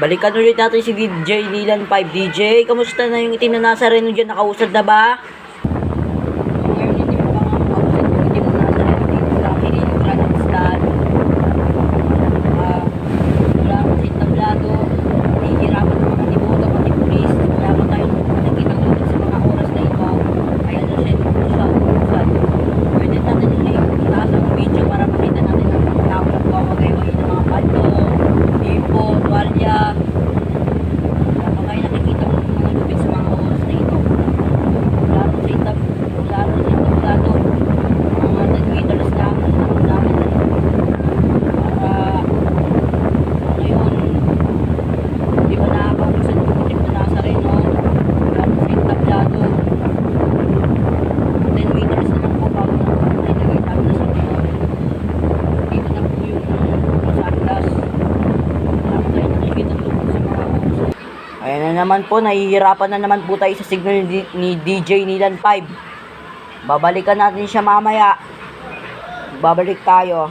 Balikan ulit natin si DJ Nilan 5. DJ, kamusta na yung itim na nasa Reno dyan? Nakausad na ba? Ngayon, hindi mo pa nga makausad yung itim na nasa Reno dito sa Grand Stand. Wala akong sa entablado. Nahihirapan ng mga tiboto, pati pulis. Wala pa tayong nakikita ko sa mga oras na ito. Kaya na siya usad. Pwede natin itaas ang video para makita natin ang tao na pumapagayon ng mga panto, tipo, tuwalya. Wala pa kayo nakikita ng mga lupit sa mga oras na ito. Lalo sa entablado. Mga nag-meters namin para ngayon hindi ba nakakausad yung putik na nasa Reno. Lalo sa entablado. 10 meters na lang po bago na ilagay namin na sa Reno. Dito na po yung Sandas. Wala pa tayo nakikita lupit sa mga oras. Ayan na naman po, nahihirapan na naman po tayo sa signal ni DJ Nilan 5. Babalikan natin siya mamaya. Babalik tayo.